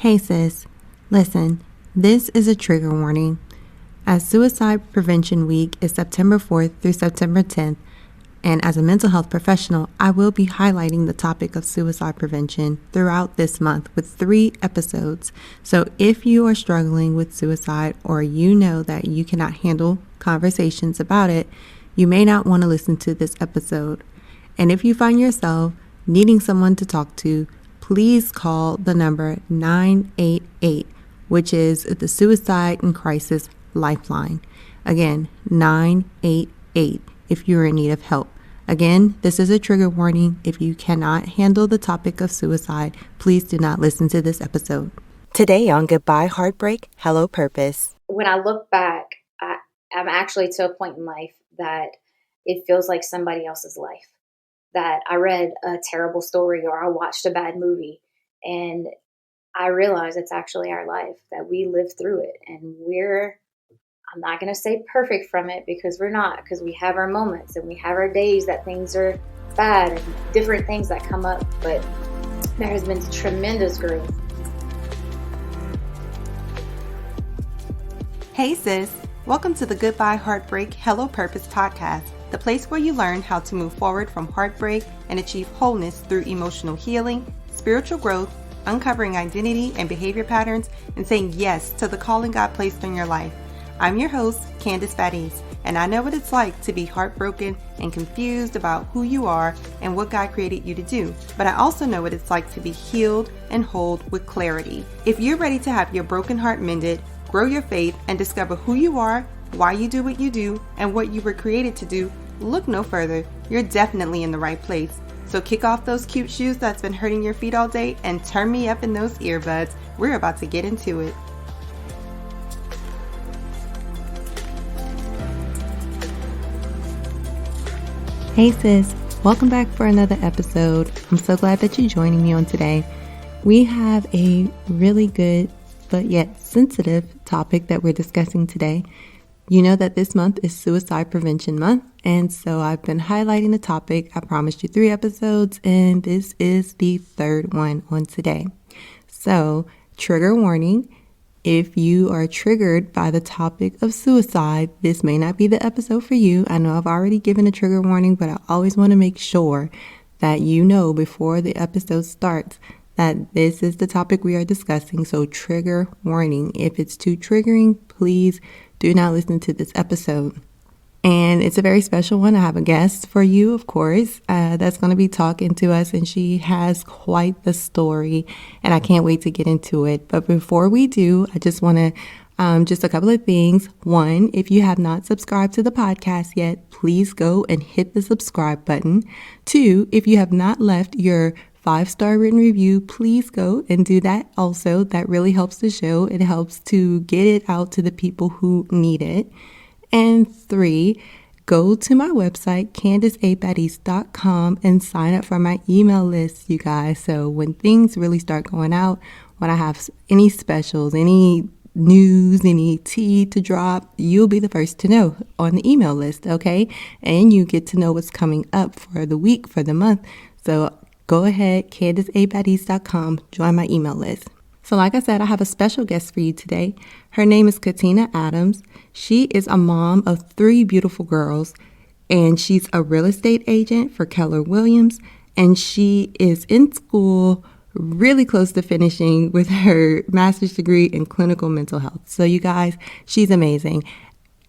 Hey sis, listen, this is a trigger warning. As Suicide Prevention Week is September 4th through September 10th, and as a mental health professional, I will be highlighting the topic of suicide prevention throughout this month with 3 episodes. So if you are struggling with suicide or you know that you cannot handle conversations about it, you may not want to listen to this episode. And if you find yourself needing someone to talk to, please call the number 988, which is the Suicide and Crisis Lifeline. Again, 988 if you're in need of help. Again, this is a trigger warning. If you cannot handle the topic of suicide, please do not listen to this episode. Today on Goodbye Heartbreak, Hello Purpose. When I look back, I'm actually to a point in life that it feels like somebody else's life. That I read a terrible story or I watched a bad movie and I realize it's actually our life, that we live through it, and I'm not going to say perfect from it because we're not, because we have our moments and we have our days that things are bad and different things that come up, but there has been tremendous growth. Hey sis, welcome to the Goodbye Heartbreak, Hello Purpose podcast, the place where you learn how to move forward from heartbreak and achieve wholeness through emotional healing, spiritual growth, uncovering identity and behavior patterns, and saying yes to the calling God placed in your life. I'm your host, Candace Baddies, and I know what it's like to be heartbroken and confused about who you are and what God created you to do. But I also know what it's like to be healed and whole with clarity. If you're ready to have your broken heart mended, grow your faith, and discover who you are, why you do what you do, and what you were created to do, look no further. You're definitely in the right place. So kick off those cute shoes that's been hurting your feet all day and turn me up in those earbuds. We're about to get into it. Hey sis, welcome back for another episode. I'm so glad that you're joining me on today. We have a really good but yet sensitive topic that we're discussing today. You know that this month is Suicide Prevention Month, and so I've been highlighting the topic. I promised you 3 episodes, and this is the 3rd one on today. So, trigger warning. If you are triggered by the topic of suicide, this may not be the episode for you. I know I've already given a trigger warning, but I always want to make sure that you know before the episode starts that this is the topic we are discussing. So trigger warning. If it's too triggering, please do not listen to this episode. And it's a very special one. I have a guest for you, of course, that's going to be talking to us, and she has quite the story, and I can't wait to get into it. But before we do, I just want to just a couple of things. 1, if you have not subscribed to the podcast yet, please go and hit the subscribe button. 2, if you have not left your 5-star written review, please go and do that also. That really helps the show. It helps to get it out to the people who need it. And 3, go to my website, CandaceABaddies.com, and sign up for my email list, you guys. So when things really start going out, when I have any specials, any news, any tea to drop, you'll be the first to know on the email list, okay? And you get to know what's coming up for the week, for the month. So go ahead, CandaceABaddies.com, join my email list. So like I said, I have a special guest for you today. Her name is Katina Adams. She is a mom of 3 beautiful girls, and she's a real estate agent for Keller Williams, and she is in school really close to finishing with her master's degree in clinical mental health. So you guys, she's amazing.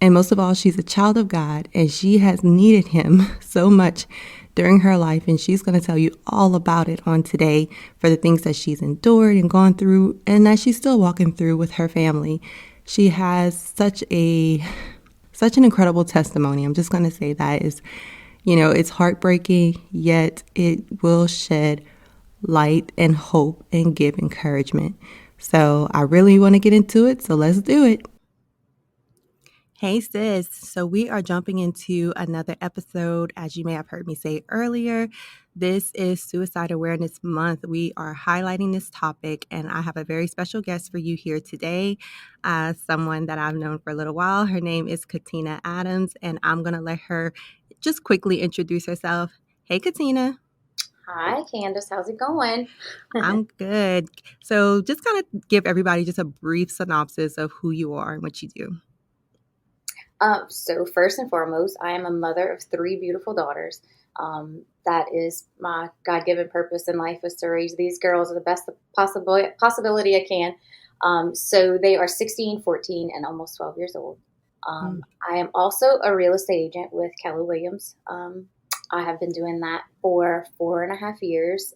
And most of all, she's a child of God, and she has needed him so much during her life, and she's going to tell you all about it on today, for the things that she's endured and gone through, and that she's still walking through with her family. She has such an incredible testimony. I'm just going to say that is, it's heartbreaking, yet it will shed light and hope and give encouragement. So I really want to get into it, so let's do it. Hey sis, so we are jumping into another episode. As you may have heard me say earlier, this is Suicide Awareness Month. We are highlighting this topic, and I have a very special guest for you here today, someone that I've known for a little while. Her name is Katina Adams, and I'm going to let her just quickly introduce herself. Hey Katina. Hi, Candace. How's it going? I'm good. So just kind of give everybody just a brief synopsis of who you are and what you do. So first and foremost, I am a mother of three beautiful daughters. That is my God-given purpose in life, is to raise these girls the best possibility I can. So they are 16, 14, and almost 12 years old. Mm. I am also a real estate agent with Keller Williams. I have been doing that for 4.5 years,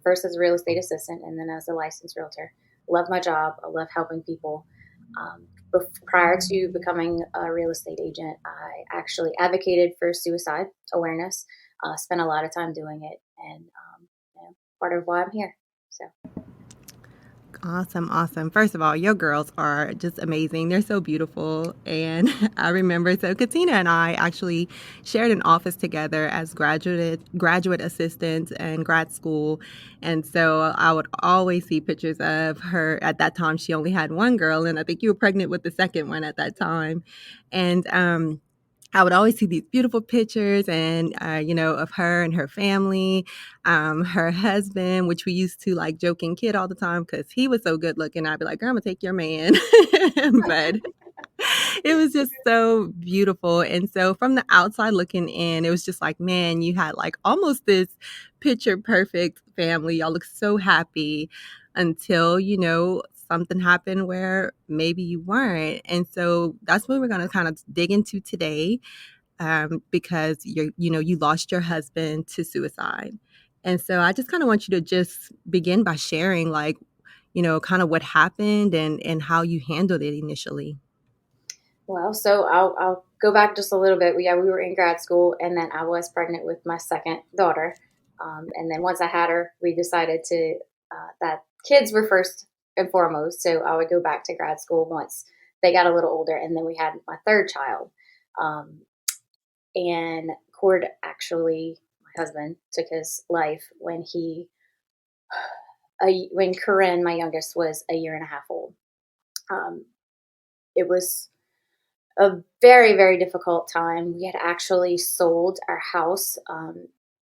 first as a real estate assistant and then as a licensed realtor. Love my job. I love helping people. Prior to becoming a real estate agent, I actually advocated for suicide awareness. Spent a lot of time doing it, and part of why I'm here. So, Awesome, awesome. First of all, your girls are just amazing. They're so beautiful. And I remember, so Katina and I actually shared an office together as graduate assistants in grad school. And so I would always see pictures of her. At that time, she only had one girl, and I think you were pregnant with the second one at that time. And I would always see these beautiful pictures and, of her and her family, her husband, which we used to like joke and kid all the time because he was so good looking. I'd be like, "Girl, I'm gonna take your man." But it was just so beautiful. And so from the outside looking in, it was just like, man, you had like almost this picture perfect family. Y'all look so happy until, something happened where maybe you weren't. And so that's what we're going to kind of dig into today, because you lost your husband to suicide. And so I just kind of want you to just begin by sharing, like, kind of what happened and how you handled it initially. well, so I'll go back just a little bit. We were in grad school, and then I was pregnant with my second daughter. And then once I had her, we decided that kids were first and foremost. So I would go back to grad school once they got a little older, and then we had my third child. Um, and Cord, actually, my husband, took his life when Corinne, my youngest, was a year and a half old. Um, it was a very, very difficult time. We had actually sold our house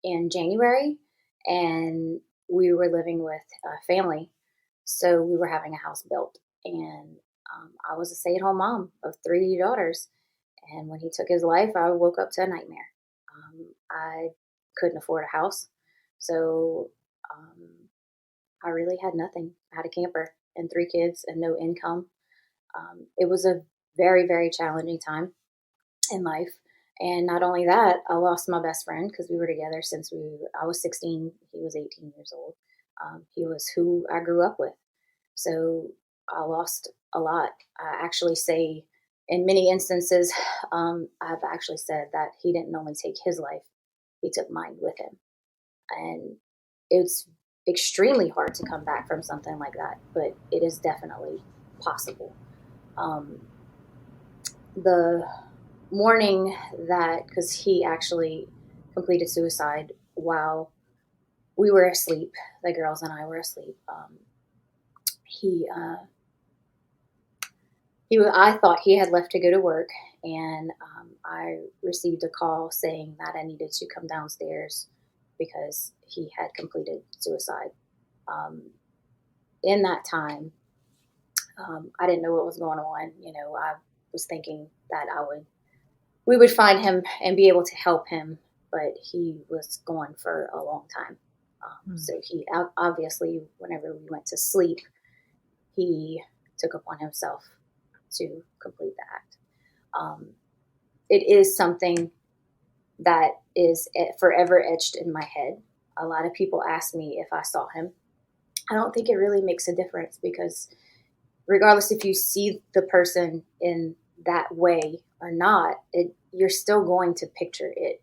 in January, and we were living with a family. So we were having a house built, and I was a stay-at-home mom of three daughters. And when he took his life, I woke up to a nightmare. I couldn't afford a house, so um, I really had nothing. I had a camper and three kids and no income. It was a very, very challenging time in life. And not only that, I lost my best friend because we were together since I was 16, he was 18 years old. He was who I grew up with. So I lost a lot. I actually say, in many instances, I've actually said that he didn't only take his life, he took mine with him. And it's extremely hard to come back from something like that, but it is definitely possible. Um, the morning that, because he actually completed suicide while we were asleep, the girls and I were asleep. He I thought he had left to go to work, and I received a call saying that I needed to come downstairs because he had completed suicide. Um, in that time, I didn't know what was going on. I was thinking that we would find him and be able to help him, but he was gone for a long time. Mm. So he obviously, whenever we went to sleep, he took upon himself to complete the act. Um, it is something that is forever etched in my head. A lot of people ask me if I saw him. I don't think it really makes a difference because regardless if you see the person in that way or not, you're still going to picture it.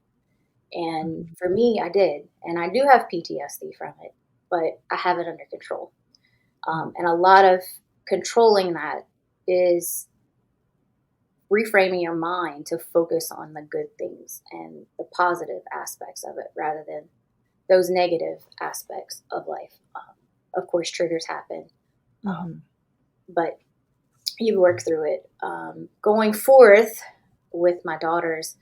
And Mhm. for me, I did. And I do have PTSD from it, but I have it under control. And a lot of controlling that is reframing your mind to focus on the good things and the positive aspects of it rather than those negative aspects of life. Of course, triggers happen, um, Mhm. but you work through it. Going forth with my daughters,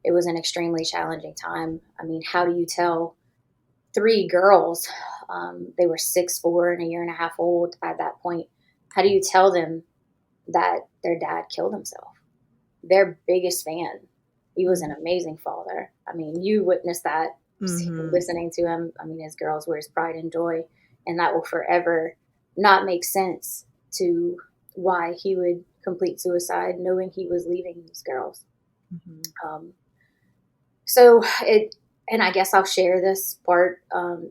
it was an extremely challenging time. I mean, how do you tell three girls. They were 6, 4, and a year and a half old at that point. How do you tell them that their dad killed himself? Their biggest fan. He was an amazing father. I mean, you witnessed that Mm-hmm. listening to him. I mean, his girls were his pride and joy, and that will forever not make sense to why he would complete suicide, knowing he was leaving these girls. Mm-hmm. Um, so it, and I guess I'll share this part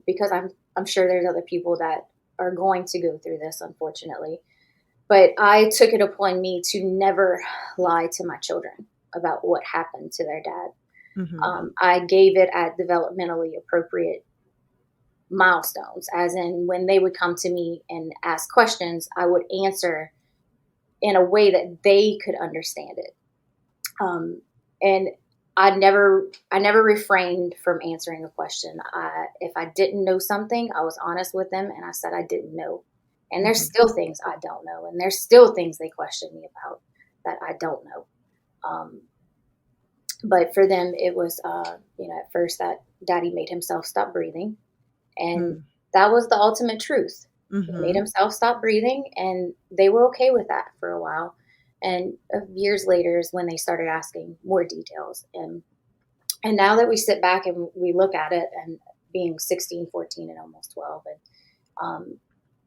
because I'm sure there's other people that are going to go through this, unfortunately. But I took it upon me to never lie to my children about what happened to their dad. Mm-hmm. I gave it at developmentally appropriate milestones, as in when they would come to me and ask questions, I would answer in a way that they could understand it. And I never refrained from answering a question. If I didn't know something, I was honest with them and I said I didn't know. And there's Mm-hmm. still things I don't know, and there's still things they question me about that I don't know. Um, but for them, it was, at first that daddy made himself stop breathing. And that was the ultimate truth. He made Mm-hmm. himself stop breathing, and they were okay with that for a while. And years later is when they started asking more details. And now that we sit back and we look at it, and being 16, 14, and almost 12, and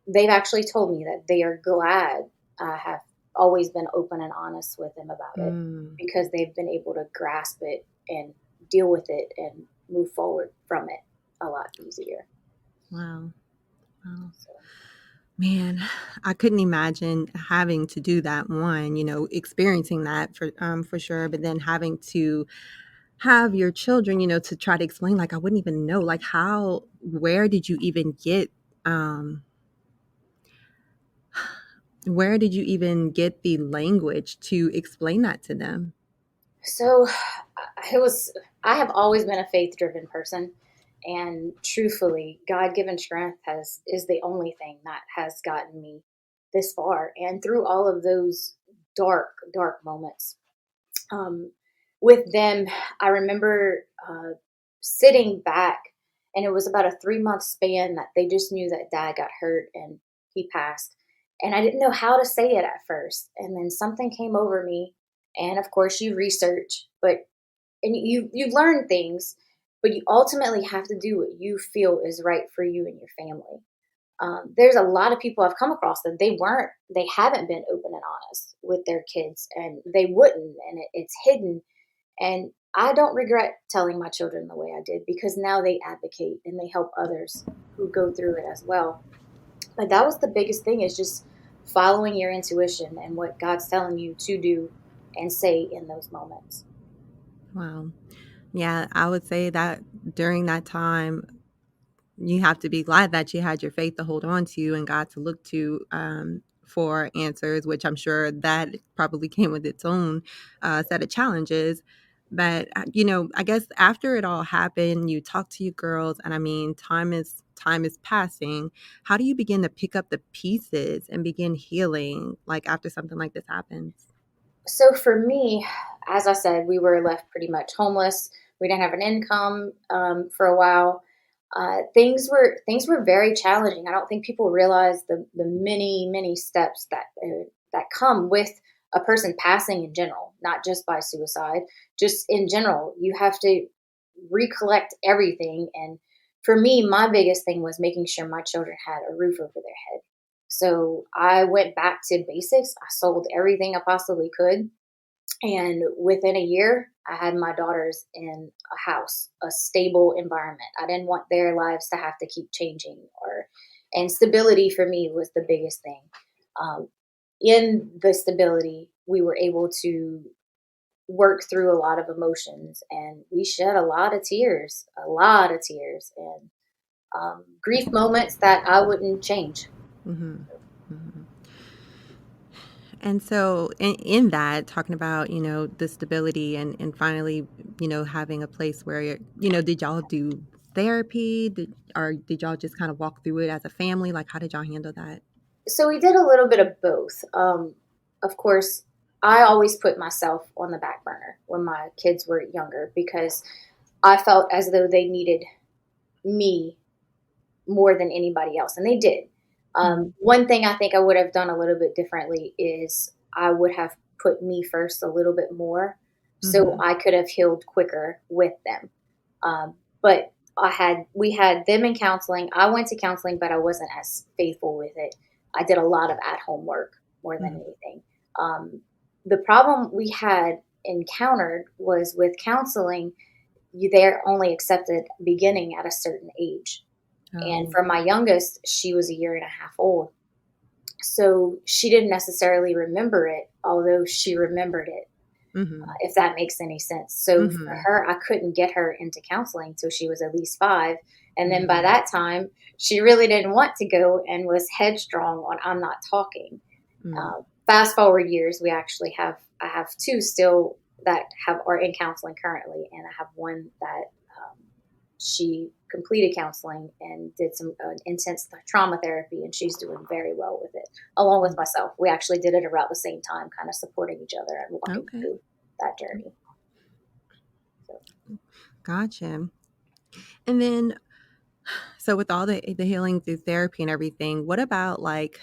they've actually told me that they are glad I have always been open and honest with them about it, Mm. because they've been able to grasp it and deal with it and move forward from it a lot easier. Wow. Wow. So. Man, I couldn't imagine having to do that. One, experiencing that for sure, but then having to have your children, to try to explain, like, I wouldn't even know, like, um, where did you even get the language to explain that to them? So it was, I have always been a faith driven person. And truthfully, God given strength is the only thing that has gotten me this far. And through all of those dark, dark moments, um, with them, I remember sitting back, and it was about a 3 month span that they just knew that dad got hurt and he passed. And I didn't know how to say it at first. And then something came over me. And of course, you research, and you learn things, but you ultimately have to do what you feel is right for you and your family. There's a lot of people I've come across that they haven't been open and honest with their kids, and they wouldn't, and it's hidden. And I don't regret telling my children the way I did, because now they advocate and they help others who go through it as well. But that was the biggest thing, is just following your intuition and what God's telling you to do and say in those moments. Wow. Yeah, I would say that during that time, you have to be glad that you had your faith to hold on to and God to look to for answers, which I'm sure that probably came with its own set of challenges. But I guess after it all happened, you talk to your girls, and I mean, time is passing. How do you begin to pick up the pieces and begin healing, like after something like this happens? So for me, as I said, we were left pretty much homeless. We didn't have an income for a while. Things were very challenging. I don't think people realize the many steps that come with a person passing in general, not just by suicide. Just in general, you have to recollect everything. And for me, my biggest thing was making sure my children had a roof over their head. So I went back to basics. I sold everything I possibly could. And within a year, I had my daughters in a house, a stable environment. I didn't want their lives to have to keep changing, and stability for me was the biggest thing. Um, in the stability, we were able to work through a lot of emotions, and we shed a lot of tears, and grief moments that I wouldn't change. Hmm. Hmm. And so, in that, talking about the stability and finally having a place where did y'all do therapy? Did y'all just kind of walk through it as a family? Like, how did y'all handle that? So we did a little bit of both. Of course, I always put myself on the back burner when my kids were younger, because I felt as though they needed me more than anybody else, and they did. Mhm. One thing I think I would have done a little bit differently is I would have put me first a little bit more, so Mhm. I could have healed quicker with them. But we had them in counseling. I went to counseling, but I wasn't as faithful with it. I did a lot of at home work more than Mhm. anything. Um, the problem we had encountered was with counseling, they're only accepted beginning at a certain age. And Oh, for my okay. youngest, she was a year and a half old. So she didn't necessarily remember it, although she remembered it, Mhm. if that makes any sense. So for Mhm. her, I couldn't get her into counseling until she was at least 5. And then by Mhm. that time, she really didn't want to go and was headstrong on I'm not talking. Mm. Fast forward years, I have 2 still that are in counseling currently, and I have one that she completed counseling and did some intense trauma therapy, and she's doing very well with it, along with Mm. myself. We actually did it around the same time, kind of supporting each other and walking Okay. through that journey. So, Gotcha. And then, so with all the healing through therapy and everything, what about like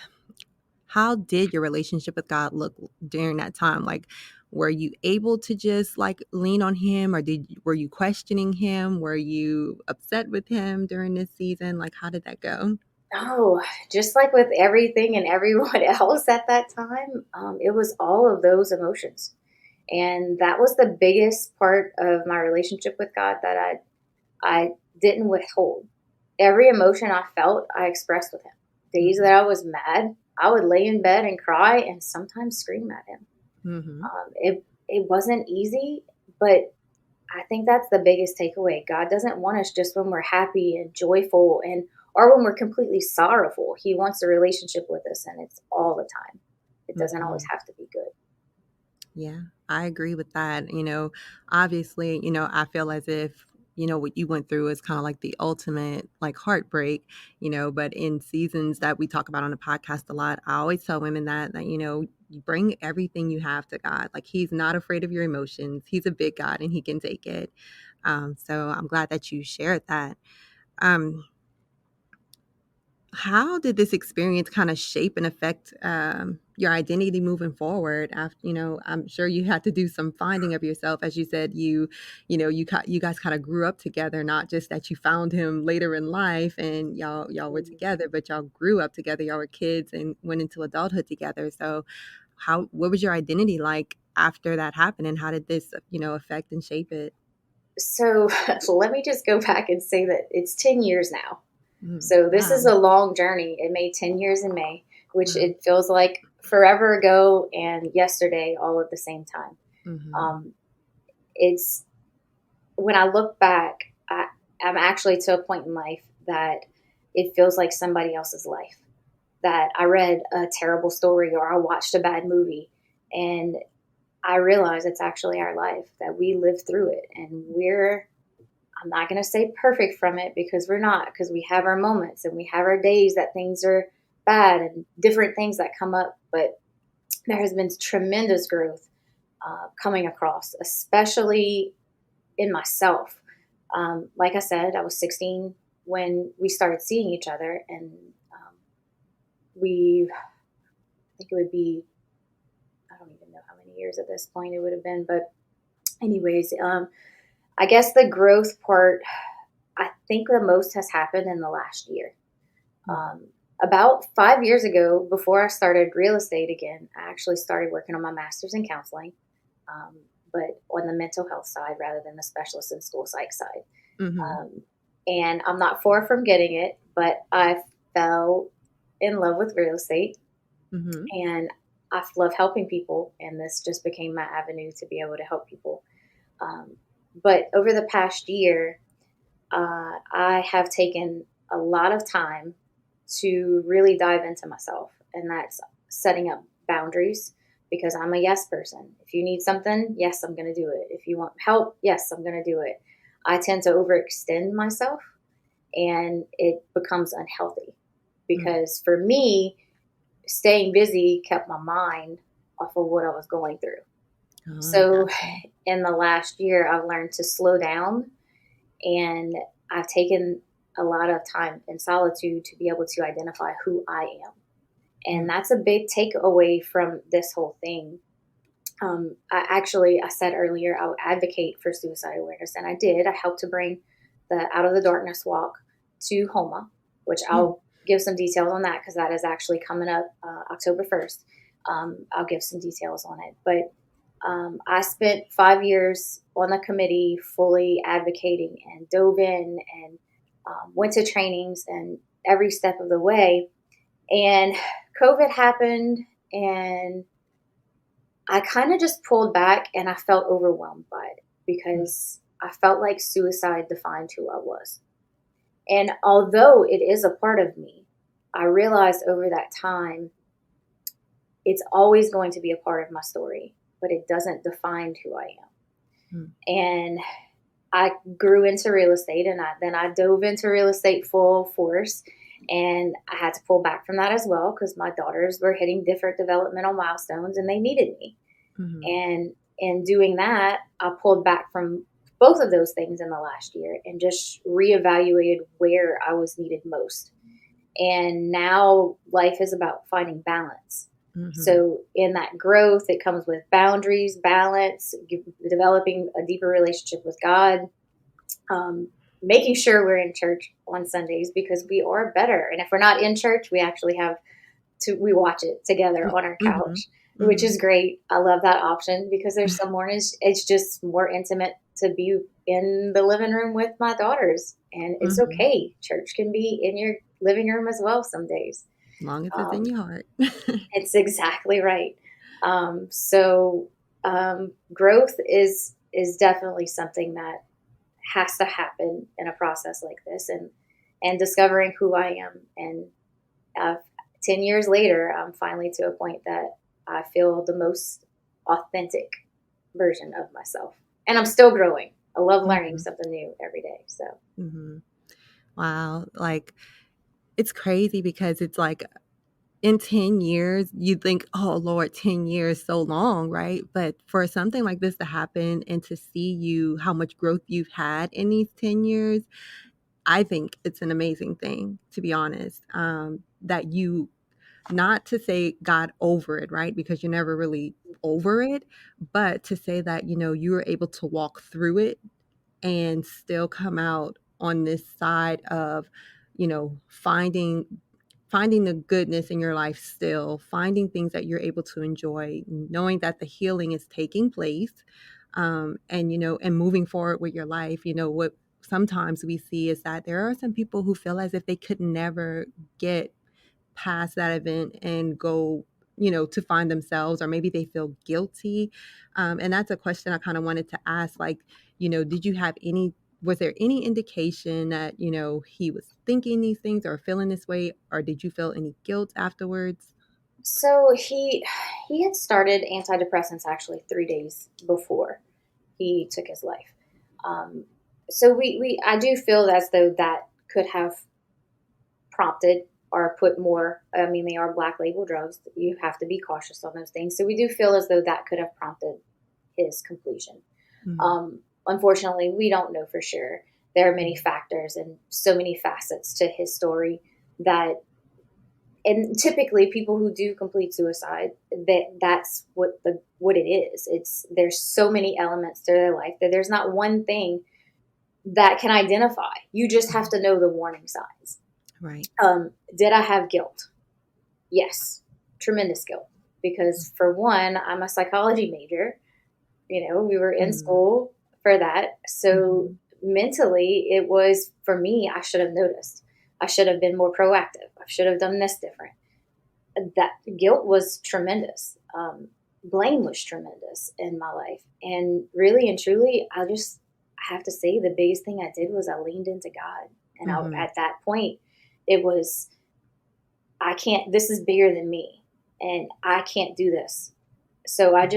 how did your relationship with God look during that time? Like, were you able to just like lean on Him, or were you questioning Him? Were you upset with Him during this season? Like, how did that go? oh, just like with everything and everyone else at that time, it was all of those emotions. And that was the biggest part of my relationship with God that I didn't withhold. Every emotion I felt, I expressed with him. Days that Mhm. I was mad, I would lay in bed and cry and sometimes scream at him. Mhm. It wasn't easy, but I think that's the biggest takeaway. God doesn't want us just when we're happy and joyful and or when we're completely sorrowful. He wants a relationship with us, and it's all the time. It doesn't always Mhm. have to be good. Yeah, I agree with that. Obviously, I feel as if, what you went through is kind of like the ultimate like heartbreak, but in seasons that we talk about on the podcast a lot, I always tell women that, you bring everything you have to God. Like He's not afraid of your emotions. He's a big God and He can take it. So I'm glad that you shared that. Um, how did this experience kind of shape and affect your identity moving forward? After I'm sure you had to do some finding of yourself, as you said. You guys kind of grew up together, not just that you found him later in life and y'all were Mhm. together, but y'all grew up together. Y'all were kids and went into adulthood together. So, what was your identity like after that happened, and how did this affect and shape it? So let me just go back and say that it's 10 years now. Mhm. So this is Wow. a long journey. It made 10 years in May, which Wow. it feels like forever ago and yesterday all at the same time. Hmm. Um, it's when I look back, I'm actually to a point in life that it feels like somebody else's life. That I read a terrible story or I watched a bad movie and I realize it's actually our life, that we live through it and I'm not going to say perfect from it because we're not, because we have our moments and we have our days that things are bad and different things that come up. But there has been tremendous growth coming across, especially in myself. Like I said, I was 16 when we started seeing each other, and I think it would be, I don't even know how many years at this point it would have been. But, anyways, I guess the growth part, I think the most has happened in the last year. Um, about 5 years ago, before I started real estate again, I actually started working on my master's in counseling, um, but on the mental health side rather than the specialist and school psych side. Hmm. Um, and I'm not far from getting it, but I fell in love with real estate Hmm. and I love helping people. And this just became my avenue to be able to help people. Um, but over the past year, I have taken a lot of time to really dive into myself, and that's setting up boundaries because I'm a yes person. If you need something, yes, I'm going to do it. If you want help, yes, I'm going to do it. I tend to overextend myself, and it becomes unhealthy because for me, staying busy kept my mind off of what I was going through. Oh, So, gotcha. in the last year, I've learned to slow down and I've taken a lot of time in solitude to be able to identify who I am. And that's a big takeaway from this whole thing. I said earlier, I would advocate for suicide awareness, and I did. I helped to bring the Out of the Darkness walk to Homa, which I'll give some details on that because that is actually coming up October 1st. I'll give some details on it. But I spent 5 years on the committee fully advocating and dove in and went to trainings and every step of the way. And COVID happened, and I kind of just pulled back and I felt overwhelmed by it because I felt like suicide defined who I was. And although it is a part of me, I realized over that time it's always going to be a part of my story, but it doesn't define who I am. And I grew into real estate, and then I dove into real estate full force. And I had to pull back from that as well because my daughters were hitting different developmental milestones and they needed me. And in doing that, I pulled back from both of those things in the last year and just reevaluated where I was needed most. And now life is about finding balance. So in that growth, it comes with boundaries, balance, developing a deeper relationship with God, making sure we're in church on Sundays because we are better. And if we're not in church, we actually we watch it together on our couch, which is great. I love that option because there's some mornings it's just more intimate to be in the living room with my daughters. And it's okay. Church can be in your living room as well some days. As long as it's in your heart. It's exactly right. Growth is definitely something that has to happen in a process like this, and discovering who I am. And 10 years later, I'm finally to a point that I feel the most authentic version of myself. And I'm still growing. I love learning something new every day. So, wow. Like, it's crazy because it's like in 10 years, you'd think, oh, Lord, 10 years, so long, right? But for something like this to happen and to see how much growth you've had in these 10 years, I think it's an amazing thing, to be honest, that you, not to say got over it, right? Because you're never really over it, but to say that, you were able to walk through it and still come out on this side of, finding the goodness in your life, still finding things that you're able to enjoy, knowing that the healing is taking place, and moving forward with your life. What sometimes we see is that there are some people who feel as if they could never get past that event and go, to find themselves, or maybe they feel guilty. And that's a question I kind of wanted to ask, like, was there any indication that, he was thinking these things or feeling this way, or did you feel any guilt afterwards? So he had started antidepressants actually 3 days before he took his life. So I do feel as though that could have prompted or put more. I mean, they are black label drugs. You have to be cautious on those things. So we do feel as though that could have prompted his conclusion. Unfortunately, we don't know for sure. There are many factors and so many facets to his story and typically people who do complete suicide, that's what it is. There's so many elements to their life that there's not one thing that can identify. You just have to know the warning signs. Right. Did I have guilt? Yes, tremendous guilt. Because for one, I'm a psychology major. We were in school for that. So mentally, it was, for me, I should have noticed. I should have been more proactive. I should have done this different. That guilt was tremendous. Blame was tremendous in my life. And really and truly, I have to say the biggest thing I did was I leaned into God. And at that point, it was, this is bigger than me. And I can't do this. So I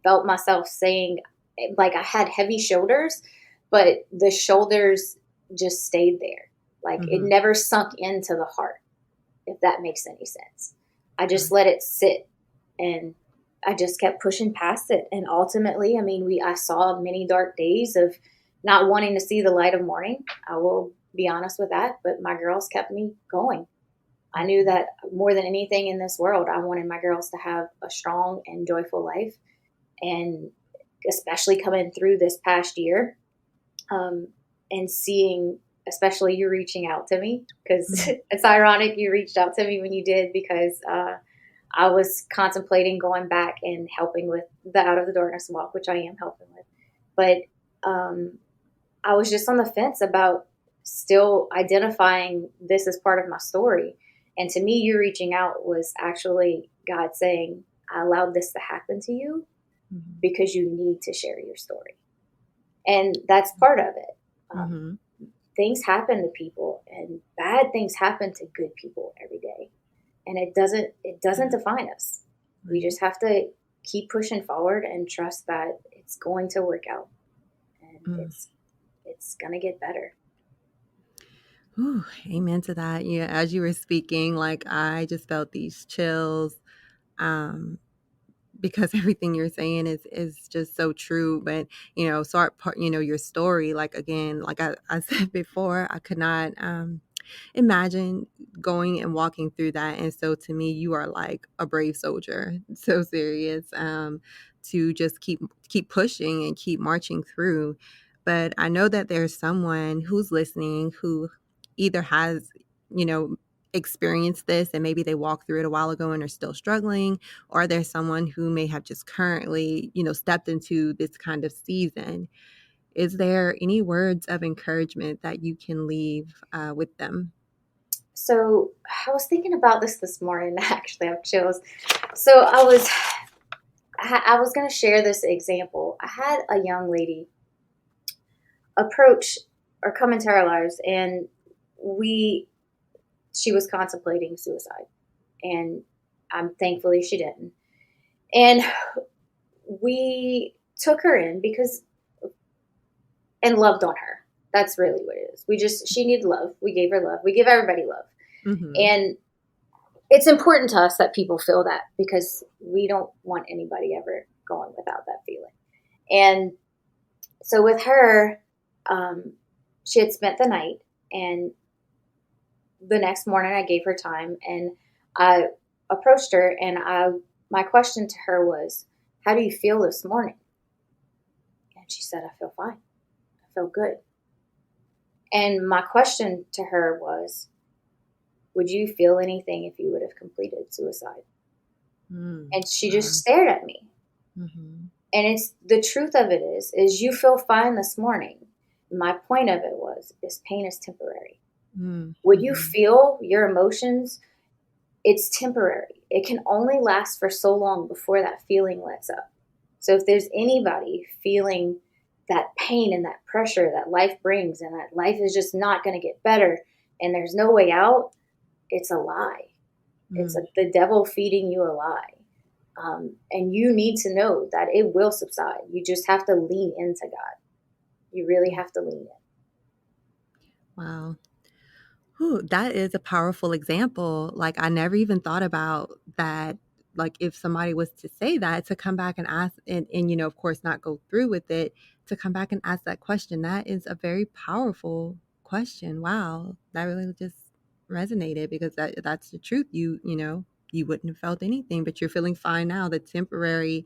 felt myself saying, like, I had heavy shoulders, but the shoulders just stayed there. Like it never sunk into the heart, if that makes any sense. I just let it sit and I just kept pushing past it. And ultimately, I mean, I saw many dark days of not wanting to see the light of morning. I will be honest with that, but my girls kept me going. I knew that more than anything in this world, I wanted my girls to have a strong and joyful life. And especially coming through this past year, um, and seeing, especially you reaching out to me, because it's ironic you reached out to me when you did, because I was contemplating going back and helping with the Out of the Darkness walk, which I am helping with. But I was just on the fence about still identifying this as part of my story. And to me, you reaching out was actually God saying, I allowed this to happen to you because you need to share your story. And that's part of it. Things happen to people, and bad things happen to good people every day. And it doesn't define us. We just have to keep pushing forward and trust that it's going to work out. And it's going to get better. Ooh, amen to that. Yeah, as you were speaking, like I just felt these chills, because everything you're saying is just so true. But your story, like again, like I said before, I could not imagine going and walking through that. And so to me, you are like a brave soldier, so serious, to just keep pushing and keep marching through. But I know that there's someone who's listening who either has, experienced this and maybe they walked through it a while ago and are still struggling, or there's someone who may have just currently, stepped into this kind of season. Is there any words of encouragement that you can leave with them? So I was thinking about this morning. Actually, I have chills. So I was going to share this example. I had a young lady approach or come into our lives, and she was contemplating suicide, and thankfully she didn't. And we took her in and loved on her. That's really what it is. She needed love. We gave her love. We give everybody love. And it's important to us that people feel that, because we don't want anybody ever going without that feeling. And so with her, she had spent the night, and the next morning I gave her time, and I approached her, and my question to her was, how do you feel this morning? And she said, I feel fine. I feel good. And my question to her was, would you feel anything if you would have completed suicide? And she just stared at me. And it's the truth of it is you feel fine this morning. My point of it is pain is temporary. When you feel your emotions, it's temporary. It can only last for so long before that feeling lets up. So if there's anybody feeling that pain and that pressure that life brings, and that life is just not going to get better and there's no way out, it's a lie. It's the devil feeding you a lie. And you need to know that it will subside. You just have to lean into God. You really have to lean in. Wow. Ooh, that is a powerful example. Like I never even thought about that. Like if somebody was to say that, to come back and ask and of course not go through with it, to come back and ask that question, that is a very powerful question. Wow. That really just resonated, because that's the truth. You wouldn't have felt anything, but you're feeling fine now. That temporary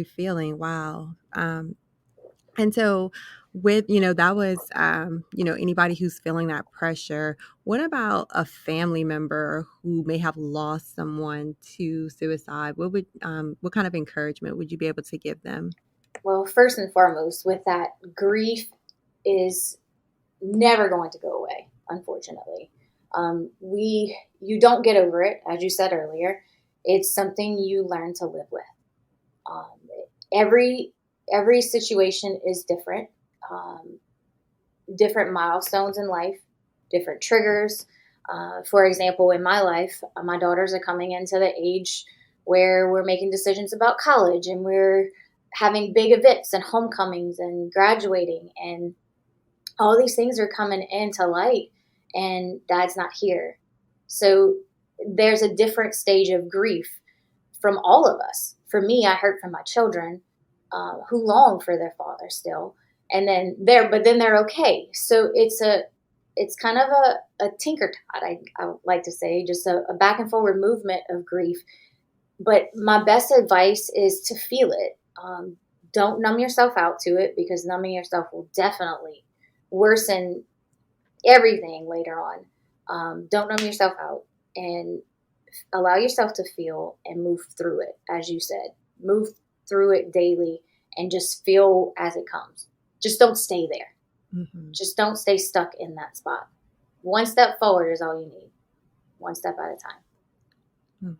feeling. Wow. And so with, that was, anybody who's feeling that pressure. What about a family member who may have lost someone to suicide? What kind of encouragement would you be able to give them? Well, first and foremost, with that, grief is never going to go away, unfortunately. You don't get over it, as you said earlier. It's something you learn to live with. Um, every situation is different. Different milestones in life, different triggers. For example, in my life, my daughters are coming into the age where we're making decisions about college, and we're having big events and homecomings and graduating, and all these things are coming into light, and dad's not here. So there's a different stage of grief from all of us. For me, I heard from my children who long for their father still. and then they're okay. So it's kind of a tinker tot, I would like to say, just a back and forward movement of grief. But my best advice is to feel it. Don't numb yourself out to it, because numbing yourself will definitely worsen everything later on. Don't numb yourself out, and allow yourself to feel and move through it. As you said, move through it daily and just feel as it comes. Just don't stay there. Mm-hmm. Just don't stay stuck in that spot. One step forward is all you need, one step at a time.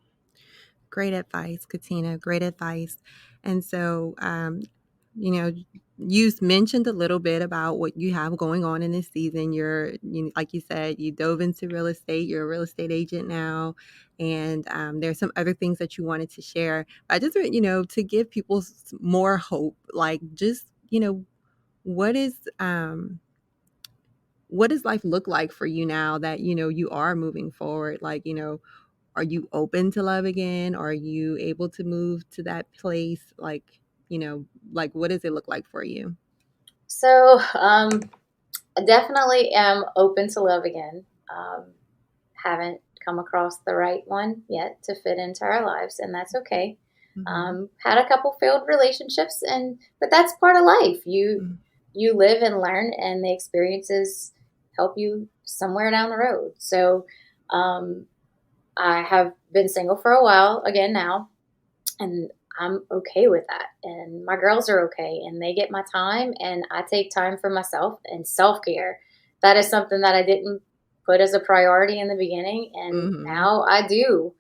Great advice, Katina. Great advice. And so, you know, you mentioned a little bit about what you have going on in this season. Like you said, you dove into real estate. You're a real estate agent now, and there's some other things that you wanted to share. I just, to give people more hope. Like, just, what is what does life look like for you now that you are moving forward? Like, are you open to love again? Are you able to move to that place? Like what does it look like for you? So, I definitely am open to love again. Haven't come across the right one yet to fit into our lives, and that's okay. Mm-hmm. Had a couple failed relationships, but that's part of life. You live and learn, and the experiences help you somewhere down the road. So, I have been single for a while again now, and I'm okay with that. And my girls are okay, and they get my time, and I take time for myself and self care. That is something that I didn't put as a priority in the beginning, and Mm-hmm. now I do.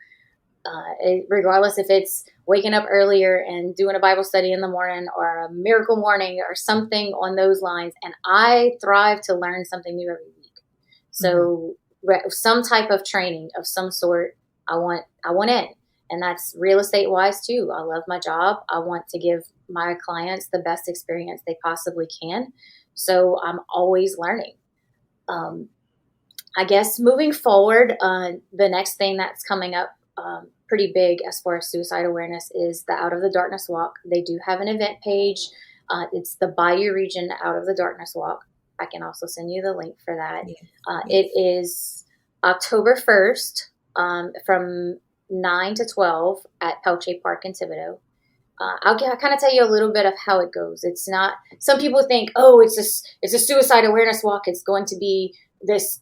Regardless if it's waking up earlier and doing a Bible study in the morning, or a miracle morning, or something on those lines. And I thrive to learn something new every week. Mm-hmm. So some type of training of some sort, I want in. And that's real estate wise too. I love my job. I want to give my clients the best experience they possibly can. So I'm always learning. Um, I guess moving forward, the next thing that's coming up pretty big as far as suicide awareness is the Out of the Darkness Walk. They do have an event page. It's the Bayou Region Out of the Darkness Walk. I can also send you the link for that. Yes. It Yes. is October 1st, from 9 to 12 at Pelche Park in Thibodeau. I'll kind of tell you a little bit of how it goes. It's not. Some people think, oh, it's a suicide awareness walk. It's going to be this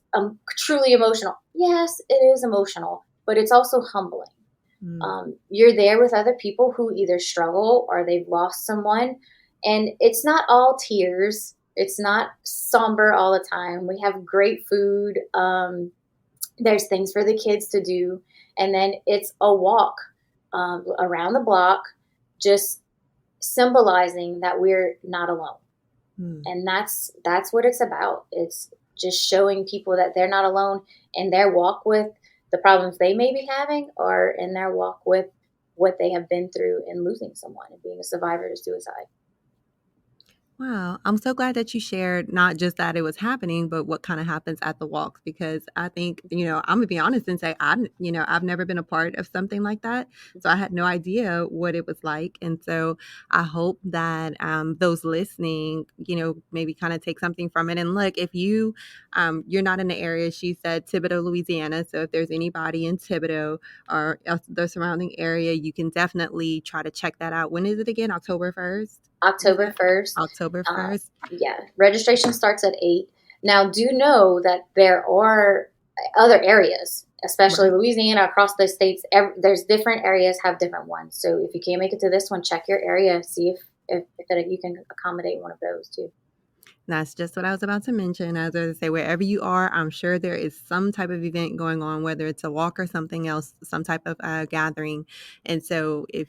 truly emotional. Yes, it is emotional, but it's also humbling. Mm. You're there with other people who either struggle or they've lost someone, and it's not all tears. It's not somber all the time. We have great food. There's things for the kids to do, and then it's a walk around the block, just symbolizing that we're not alone. Mm. And that's what it's about. It's just showing people that they're not alone in their walk with the problems they may be having, or in their walk with what they have been through in losing someone and being a survivor to suicide. Wow. I'm so glad that you shared not just that it was happening, but what kind of happens at the walks, because I think, I'm gonna be honest and say I've never been a part of something like that. So I had no idea what it was like. And so I hope that those listening, maybe kind of take something from it. And look, if you're not in the area, she said Thibodaux, Louisiana. So if there's anybody in Thibodaux or the surrounding area, you can definitely try to check that out. When is it again? October 1st? You October said 1st. October 1st. Yeah, registration starts at 8. Now, do know that there are other areas, especially Right. Louisiana, across the states. There's different areas have different ones. So if you can't make it to this one, check your area, see if you can accommodate one of those too. That's just what I was about to mention. I was going to say, wherever you are, I'm sure there is some type of event going on, whether it's a walk or something else, some type of gathering. And so if,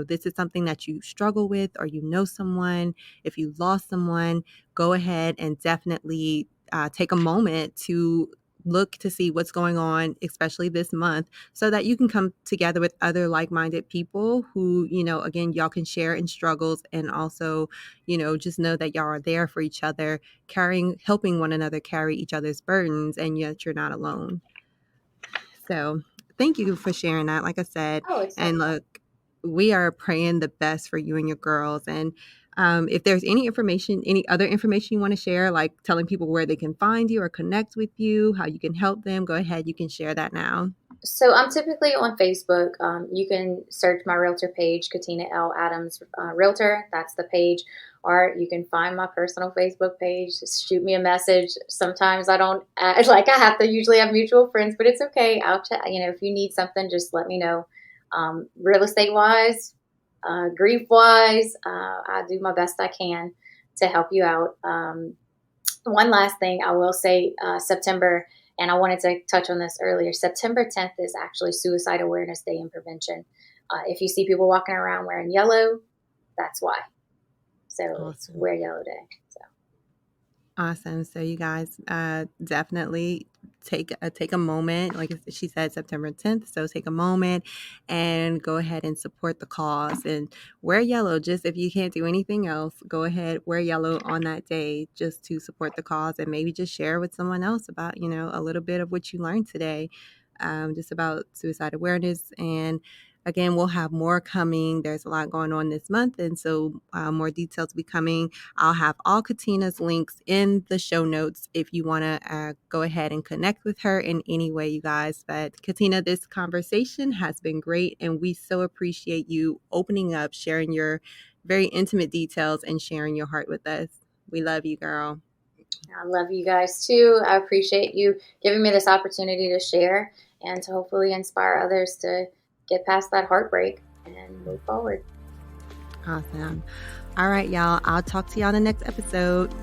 this is something that you struggle with, or someone, if you lost someone, go ahead and definitely take a moment to look to see what's going on, especially this month, so that you can come together with other like-minded people who, again, y'all can share in struggles, and also just know that y'all are there for each other, helping one another carry each other's burdens, and yet you're not alone. So thank you for sharing that, like I said. Oh, it's no And problem. look, we are praying the best for you and your girls. And If there's any other information you want to share, like telling people where they can find you or connect with you, how you can help them, go ahead. You can share that now. So I'm typically on Facebook. You can search my realtor page, Katina L. Adams Realtor. That's the page. Or you can find my personal Facebook page. Just shoot me a message. Sometimes I don't like. I have to usually have mutual friends, but it's okay. I'll check. If you need something, just let me know. Real estate wise, grief wise, I do my best I can to help you out. One last thing I will say, September. And I wanted to touch on this earlier. September 10th is actually Suicide Awareness Day and Prevention. If you see people walking around wearing yellow, that's why. So It's Wear Yellow Day. So awesome. So you guys definitely take a moment, like she said, September 10th. So take a moment and go ahead and support the cause and wear yellow. Just if you can't do anything else, go ahead, wear yellow on that day just to support the cause, and maybe just share with someone else about, a little bit of what you learned today, just about suicide awareness. And again, we'll have more coming. There's a lot going on this month, and so more details will be coming. I'll have all Katina's links in the show notes if you want to go ahead and connect with her in any way, you guys. But Katina, this conversation has been great, and we so appreciate you opening up, sharing your very intimate details, and sharing your heart with us. We love you, girl. I love you guys too. I appreciate you giving me this opportunity to share and to hopefully inspire others to get past that heartbreak and move forward. Awesome. All right, y'all. I'll talk to you on the next episode.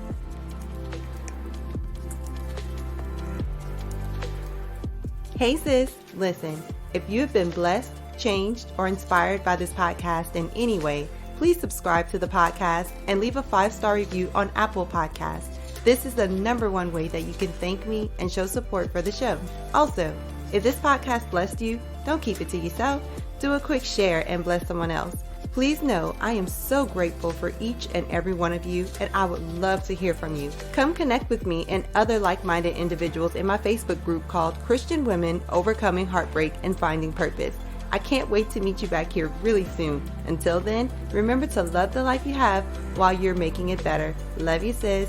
Hey, sis. Listen, if you've been blessed, changed, or inspired by this podcast in any way, please subscribe to the podcast and leave a 5-star review on Apple Podcasts. This is the #1 way that you can thank me and show support for the show. Also, if this podcast blessed you, don't keep it to yourself. Do a quick share and bless someone else. Please know I am so grateful for each and every one of you, and I would love to hear from you. Come connect with me and other like-minded individuals in my Facebook group called Christian Women Overcoming Heartbreak and Finding Purpose. I can't wait to meet you back here really soon. Until then, remember to love the life you have while you're making it better. Love you, sis.